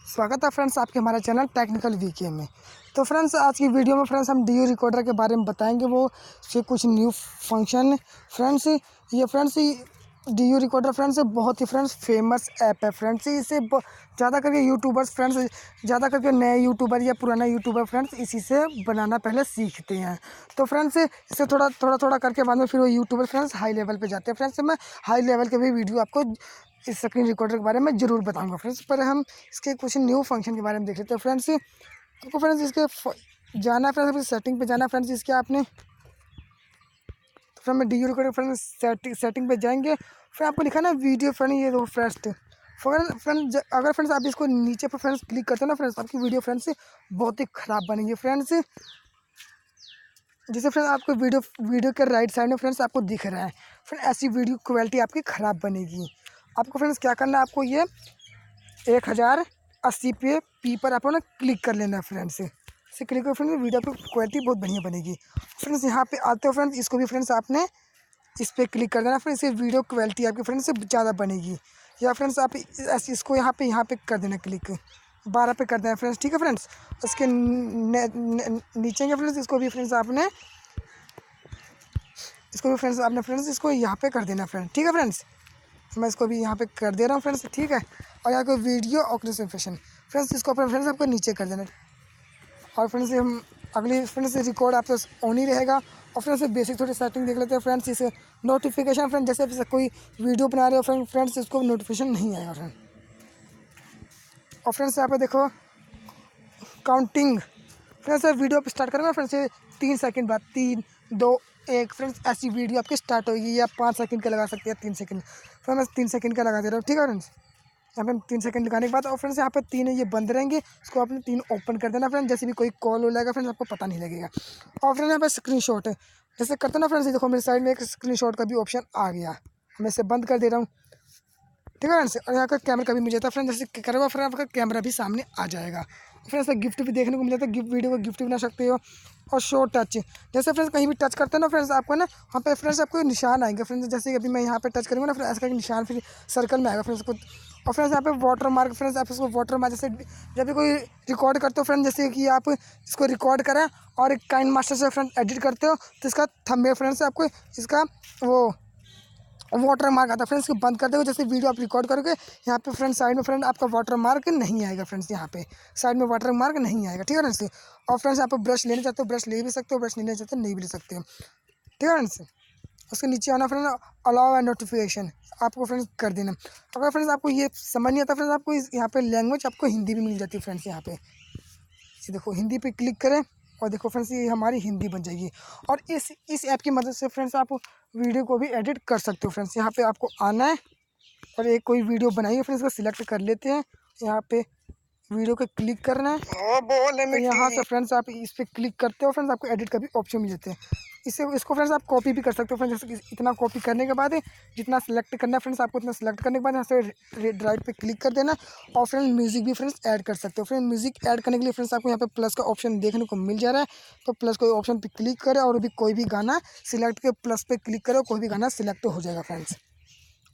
स्वागत है फ्रेंड्स आपके हमारे चैनल टेक्निकल वीके में। तो फ्रेंड्स आज की वीडियो में फ्रेंड्स हम डी रिकॉर्डर के बारे में बताएंगे, वो से कुछ न्यू फंक्शन। फ्रेंड्स ये डी रिकॉर्डर फ्रेंड्स बहुत ही फ्रेंड्स फेमस ऐप है फ्रेंड्स। इसे ज़्यादा करके यूट्यूबर्स फ्रेंड्स, ज़्यादा करके नए यूट्यूबर या पुराना यूट्यूबर फ्रेंड्स इसी से बनाना पहले सीखते हैं। तो फ्रेंड्स इसे थोड़ा करके बाद में फिर वो यूट्यूबर फ्रेंड्स हाई लेवल पे जाते हैं। फ्रेंड्स मैं हाई लेवल के भी वीडियो आपको इस स्क्रीन रिकॉर्डर के बारे में ज़रूर बताऊंगा फ्रेंड्स। पर हम इसके कुछ न्यू फंक्शन के बारे में देख लेते हैं फ्रेंड्स। आपको फ्रेंड्स इसके जाना है फ्रेंड्स, सेटिंग पे जाना है फ्रेंड्स। इसके आपने फ्रेंड में डी रिकॉर्डर फ्रेंड्स सेटिंग पे जाएंगे, फिर आपको लिखा ना वीडियो फ्रेंड, ये दो फर्स्ट फ्रेंड। अगर फ्रेंड्स आप इसको नीचे पर फ्रेंड्स क्लिक करते हो ना फ्रेंड्स, आपकी वीडियो फ्रेंड्स बहुत ही ख़राब बनेगी फ्रेंड्स। जैसे फ्रेंड्स आपको वीडियो के राइट साइड में फ्रेंड्स आपको दिख रहा है फ्रेंड, ऐसी वीडियो क्वालिटी आपकी ख़राब बनेगी। आपको फ्रेंड्स क्या करना है, आपको ये 1080 पे पी पर आपको ना क्लिक कर लेना है फ्रेंड्स। इसे क्लिक करो फ्रेंड्स, वीडियो की क्वालिटी बहुत बढ़िया बनेगी फ्रेंड्स। यहाँ पे आते हो फ्रेंड्स, इसको भी फ्रेंड्स आपने इस पर क्लिक कर देना फ्रेंड्स। इससे वीडियो क्वालिटी आपकी फ्रेंड्स से ज़्यादा बनेगी। या फ्रेंड्स आप ऐसे इसको यहाँ पे कर देना क्लिक, 12 पे कर देना फ्रेंड्स, ठीक है फ्रेंड्स। उसके नीचे के फ्रेंड्स इसको भी फ्रेंड्स आपने फ्रेंड्स इसको यहाँ पे कर देना फ्रेंड, ठीक है फ्रेंड्स। मैं इसको भी यहाँ पे कर दे रहा हूँ फ्रेंड्स, ठीक है। और यहाँ को वीडियो ऑक्सीफिकेशन फ्रेंड्स, इसको अपने फ्रेंड्स आपको नीचे कर देना। और फ्रेंड्स हम अगली फ्रेंड्स रिकॉर्ड आपका ऑन ही रहेगा। और फ्रेंड्स बेसिक थोड़ी सेटिंग देख लेते हैं फ्रेंड्स। इसे नोटिफिकेशन फ्रेंड, जैसे कोई वीडियो बना रहे हो फ्रेंड्स इसको नोटिफिकेशन नहीं आएगा फ्रेंड। और फ्रेंड्स यहाँ पे देखो काउंटिंग फ्रेंड्स, वीडियो पे स्टार्ट करेंगे फ्रेंड्स 3 सेकंड बाद 3 2 1 फ्रेंड्स ऐसी वीडियो आपकी स्टार्ट होगी। या 5 सेकंड का लगा सकते हैं, 3 सेकंड फ्रेंड, मैं 3 सेकंड का लगा दे रहा हूँ, ठीक है फ्रेंड्स। यहाँ पे 3 सेकंड लगाने के बाद और फ्रेंड्स यहाँ पे 3 ये बंद रहेंगे, उसको आपने 3 ओपन कर देना फ्रेंड। जैसे भी कोई कॉल हो जाएगा फ्रेंड्स आपको पता नहीं लगेगा। और फ्रेंड यहाँ पे स्क्रीनशॉट है, जैसे करते ना फ्रेंड्स, देखो मेरे साइड में एक स्क्रीनशॉट का भी ऑप्शन आ गया। मैं इसे बंद कर दे रहा हूँ, ठीक है फ्रेंड्स। और यहाँ का कैमरा का भी मिल जाता है फ्रेंड, जैसे करेगा फ्रेंड आपका कैमरा भी सामने आ जाएगा फ्रेंड्स। गिफ्ट भी देखने को मिल जाता है, वीडियो को गिफ्ट बना सकते हो। और शो टच, जैसे फ्रेंड्स कहीं भी टच करते हैं ना फ्रेंड्स, आपको ना वहाँ पे फ्रेंड्स आपको निशान आएंगे फ्रेंड्स। जैसे कि अभी मैं यहाँ पे टच करूँगा ना फ्रेंड्स, ऐसा निशान फिर सर्कल में आएगा फ्रेंड्स को। और फ्रेंड्स यहाँ पे वाटर मार्क फ्रेंड्स, आप इसको वाटर मार्क, जैसे जब भी कोई रिकॉर्ड करते हो फ्रेंड, जैसे कि आप इसको रिकॉर्ड करें और एक काइन मास्टर से फ्रेंड एडिट करते हो, तो इसका थंबनेल फ्रेंड्स आपको इसका वो वाटर मार्क आता है फ्रेंड्स। इसको बंद कर देगा, जैसे वीडियो आप रिकॉर्ड करोगे यहाँ पे फ्रेंड साइड में फ्रेंड आपका वाटर मार्क नहीं आएगा फ्रेंड्स। यहाँ पे साइड में वाटर मार्क नहीं आएगा, ठीक है फ्रेंड्स। और फ्रेंड्स आप ब्रश लेना चाहते हो ब्रश ले भी सकते हो, ब्रश नहीं लेना चाहते नहीं भी ले सकते हो, ठीक है फ्रेंड्स। उसके नीचे आना फ्रेंड, अलाउ एंड नोटिफिकेशन आपको फ्रेंड्स कर देना। अगर फ्रेंड्स आपको ये समझ नहीं आता फ्रेंड्स, आपको यहाँ पे लैंग्वेज आपको हिंदी भी मिल जाती है फ्रेंड्स। यहाँ पे ये देखो हिंदी पे क्लिक करें और देखो फ्रेंड्स ये हमारी हिंदी बन जाएगी। और इस ऐप की मदद से फ्रेंड्स आप वीडियो को भी एडिट कर सकते हो फ्रेंड्स। यहाँ पे आपको आना है और एक कोई वीडियो बनाइए फ्रेंड्स, इसको सिलेक्ट कर लेते हैं। यहाँ पे वीडियो पे क्लिक करना है, तो यहाँ से फ्रेंड्स आप इस पर क्लिक करते हो फ्रेंड्स, आपको एडिट का भी ऑप्शन मिल जाते हैं। इसको फ्रेंड्स आप कॉपी भी कर सकते हो फ्रेंड्स। जैसे इतना कॉपी करने के बाद जितना सिलेक्ट करना है फ्रेंड्स आपको, उतना सिलेक्ट करने के बाद यहाँ से राइट पे क्लिक कर देना। और फ्रेंड म्यूजिक भी फ्रेंड्स ऐड कर सकते हो फ्रेंड। म्यूजिक ऐड करने के लिए फ्रेंड्स आपको यहाँ पे प्लस का ऑप्शन देखने को मिल जा रहा है, तो प्लस कोई ऑप्शन पे क्लिक करें और भी कोई भी गाना सिलेक्ट के प्लस पे क्लिक करो, कोई भी गाना सिलेक्ट हो जाएगा फ्रेंड्स।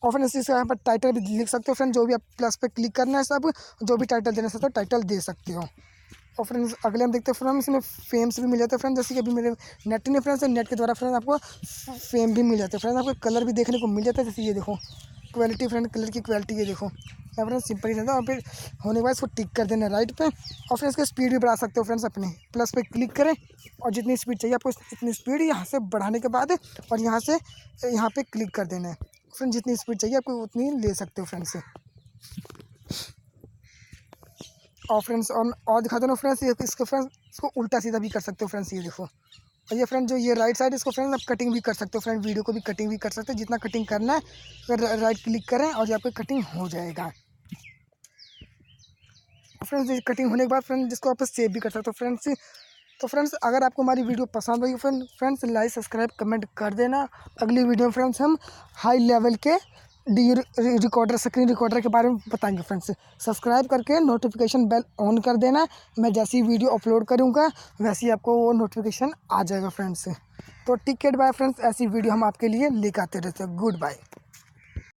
और फ्रेंड्स इसका यहाँ पर टाइटल भी लिख सकते हो फ्रेंड, जो भी आप प्लस पे क्लिक करना है सब, जो भी टाइटल देना चाहते हो टाइटल दे सकते हो। और फ्रेंड्स अगले हम देखते हैं फ्रेंड्स, इसमें फेम्स भी मिल जाते हैं फ्रेंड्स। जैसे कि अभी मेरे नेट नहीं फ्रेंड्स, नेट के द्वारा फ्रेंड्स आपको फेम भी मिल जाते हैं फ्रेंड्स। आपको कलर भी देखने को मिल जाता है, जैसे ये देखो क्वालिटी फ्रेंड, कलर की क्वालिटी ये देखो यहाँ फ्रेंड्स सिंपल ही रहता है। और फिर होने के बाद इसको टिक कर देना राइट पे। और फ्रेंड्स इसकी स्पीड भी बढ़ा सकते हो फ्रेंड्स, अपने प्लस पे क्लिक करें और जितनी स्पीड चाहिए आपको इतनी स्पीड यहाँ से बढ़ाने के बाद और यहाँ से यहाँ पे क्लिक कर देना है फ्रेंड। जितनी स्पीड चाहिए आपको उतनी ले सकते हो फ्रेंड्स। और फ्रेंड्स और दिखा दो फ्रेंड्स, इसको फ्रेंड्स इसको उल्टा सीधा भी कर सकते हो फ्रेंड्स, ये देखो। और ये फ्रेंड जो ये राइट साइड, इसको फ्रेंड्स आप कटिंग भी कर सकते हो फ्रेंड, वीडियो को भी कटिंग भी कर सकते हो। जितना कटिंग करना है फिर राइट क्लिक करें और यहाँ पे कटिंग हो जाएगा फ्रेंड्स। कटिंग होने के बाद फ्रेंड जिसको आप सेव भी कर सकते हो फ्रेंड्स। तो फ्रेंड्स अगर आपको हमारी वीडियो पसंद आई फ्रेंड्स लाइक सब्सक्राइब कमेंट कर देना। अगली वीडियो में फ्रेंड्स हम हाई लेवल के डी रिकॉर्डर स्क्रीन रिकॉर्डर के बारे में बताएंगे फ्रेंड्स। सब्सक्राइब करके नोटिफिकेशन बेल ऑन कर देना, मैं जैसी वीडियो अपलोड करूँगा वैसे ही आपको वो नोटिफिकेशन आ जाएगा फ्रेंड्स। तो टिकट बाय फ्रेंड्स, ऐसी वीडियो हम आपके लिए लेकर आते रहते हैं। Good bye.